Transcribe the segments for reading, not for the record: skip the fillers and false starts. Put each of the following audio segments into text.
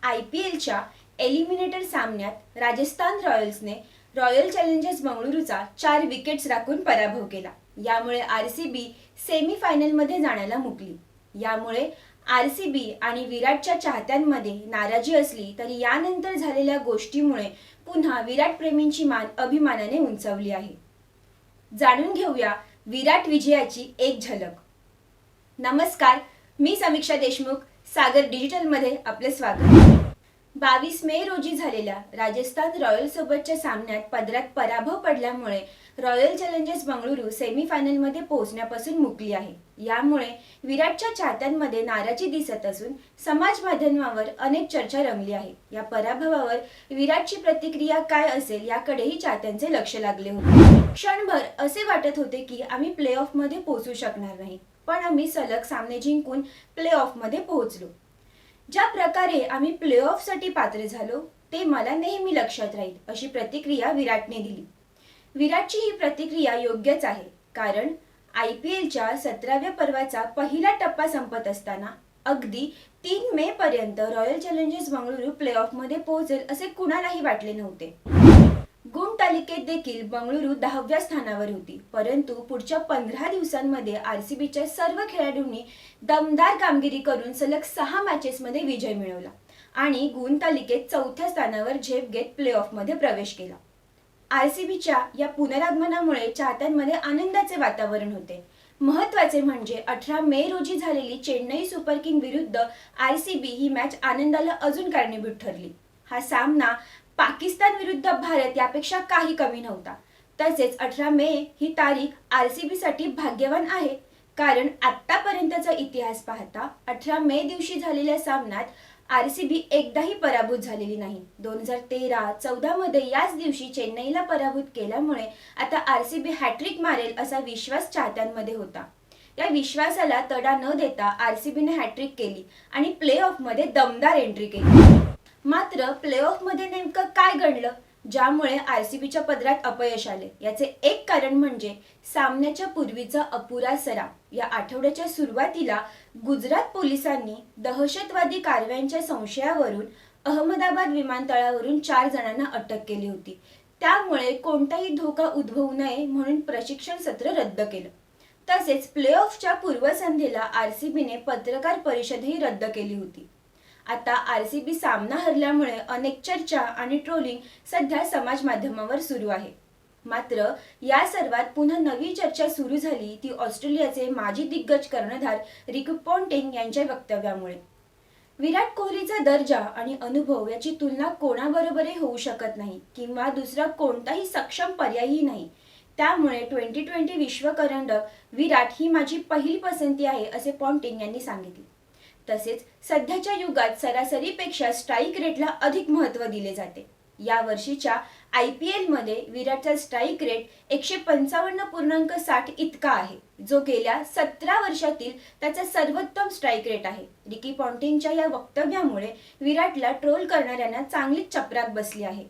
IPLच्या eliminator सामन्यात Rajasthan रॉयल्सने royal challengers बंगळुरूचा 4 wickets राखून पराभव केला। यामुळे RCB सेमीफायनलमध्ये जाण्याला मुकली। यामुळे RCB आणि विराटच्या चाहत्यांमध्ये नाराजी असली तरी यानंतर झालेल्या गोष्टीमुळे पुन्हा विराट प्रेमींची मान अभिमानाने उंचावली आहे। जाणून घेऊया विराट विजयाची एक झलक। नमस्कार, मी समीक्षा देशमुख, सागर डिजिटल मध्ये आपले स्वागत। 22 मे रोजी झालेल्या राजस्थान रॉयल सोबतच्या सामन्यात पदरात पराभव पडल्यामुळे रॉयल चॅलेंजर्स बंगळुरू सेमीफायनलमध्ये पोहोचण्यापासून मुकली आहे। यामुळे विराटच्या चाहत्यांमध्ये नाराजी दिसत असून समाज माध्यमांवर अनेक चर्चा रंगली आहे। या पराभवावर विराटची प्रतिक्रिया काय असेल याकडेही चाहत्यांचे लक्ष लागले होते। क्षणभर असे वाटत होते की आम्ही प्ले-ऑफ मध्ये पोहोचू शकणार नाही, पण आम्ही सलग सामने जिंकून प्ले-ऑफ मध्ये पोहोचलो। ज्या प्रकारे आम्ही प्ले-ऑफ साठी पात्र झालो ते मला नेहमी लक्षात राहील, अशी प्रतिक्रिया विराटने दिली। विराटची ही प्रतिक्रिया योग्यच आहे, कारण IPLच्या 17व्या पर्वाचा पहिला टप्पा संपत असताना अगदी 3 मे पर्यंत रॉयल चॅलेंजर्स बंगळुरू प्ले-ऑफ मध्ये पोहोचेल असे कुणालाही वाटले नव्हते। गुण तालिकेत देखील बंगळुरू 10व्या स्थानावर होती, परंतु पुढच्या 15 दिवसांमध्ये RCBच्या सर्व खेळाडूंनी दमदार कामगिरी करून सलग 6 मॅचेसमध्ये विजय मिळवला आणि गुण तालिकेत 4थ्या स्थानावर झेप घेत प्ले-ऑफ मध्ये प्रवेश केला। RCBच्या या पुनरागमनामुळे चाहत्यांमध्ये आनंदाचे वातावरण होते। महत्त्वाचे म्हणजे 18 मे रोजी झालेली चेन्नई सुपर किंग विरुद्ध RCB ही मॅच आनंदाला अजून कारणीभूत ठरली। हा सामना पाकिस्तान विरुद्ध भारत यापेक्षा काही कमी नव्हता। तसेच 18 मे ही तारीख RCB साठी भाग्यवान आहे, कारण आतापर्यंतचा इतिहास पाहता 18 मे दिवशी झालेल्या सामन्यात RCB एकदाही पराभूत झालेली नाही। 2013-14 मध्ये याच दिवशी चेन्नईला पराभूत केल्यामुळे आता RCB हॅट्रिक मारेल असा विश्वास चाहत्यांमध्ये होता। या विश्वासाला तडा न देता RCBने हॅट्रिक केली आणि प्ले-ऑफ मध्ये दमदार एंट्री केली। मात्र प्ले-ऑफ मध्ये नेमकं काय घडलं ज्यामुळे RCBच्या पदरात अपयश आले? याचे एक कारण म्हणजे सामन्याच्या पूर्वीचा अपुरा सराव। या आठवड्याच्या सुरुवातीला गुजरात पोलिसांनी दहशतवादी कारवायांच्या संशयावरून अहमदाबाद विमानतळावरून 4 जणांना अटक केली होती। त्यामुळे कोणताही धोका उद्भवू नये म्हणून प्रशिक्षण सत्र रद्द केलं। तसेच प्ले-ऑफच्या पूर्वसंध्येला RCBने पत्रकार परिषदही रद्द केली होती। आता RCB सामना हरल्यामुळे अनेक चर्चा आणि ट्रोलिंग सध्या समाज माध्यमावर सुरू आहे। मात्र या सर्वात पुन्हा नवी चर्चा सुरू झाली ती ऑस्ट्रेलियाचे माजी दिग्गज कर्णधार रिकी पॉन्टिंग यांच्या वक्तव्यामुळे। विराट कोहलीचा दर्जा आणि अनुभव याची तुलना कोणाबरोबरही होऊ शकत नाही किंवा दुसरा कोणताही सक्षम पर्यायही नाही। त्यामुळे 2020 विश्वकरंडक विराट ही माझी पहिली पसंती आहे, असे पॉन्टिंग यांनी सांगितले। तसेच सध्याच्या युगात सरासरीपेक्षा स्ट्राइक रेटला अधिक महत्त्व दिले जाते। या वर्षीच्या IPL मध्ये विराटचा स्ट्राइक रेट 155.60 इतका आहे, जो गेल्या 17 वर्षातील त्याचा सर्वोत्तम स्ट्राइक रेट आहे। रिकी पॉन्टिंगच्या या वक्तव्यामुळे विराटला ट्रोल करणाऱ्यांना चांगलीच चपराक बसली आहे।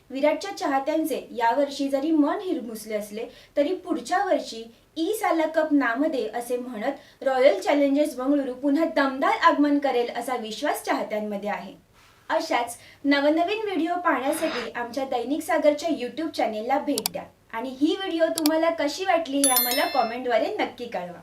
विराटच्या चाहत्यांचे यावर्षी जरी मन हिरमुसले असले तरी पुढच्या वर्षी साला कप नामदे असे म्हणत रॉयल चॅलेंजर्स बंगळुरू पुन्हा दमदार आगमन करेल असा विश्वास चाहत्यांमध्ये आहे। अशाच नवनवीन व्हिडिओ पाहण्यासाठी आमच्या दैनिक सागरच्या YouTube चॅनेलला भेट द्या आणि ही व्हिडिओ तुम्हाला कशी वाटली हे आम्हाला कमेंटद्वारे नक्की कळवा।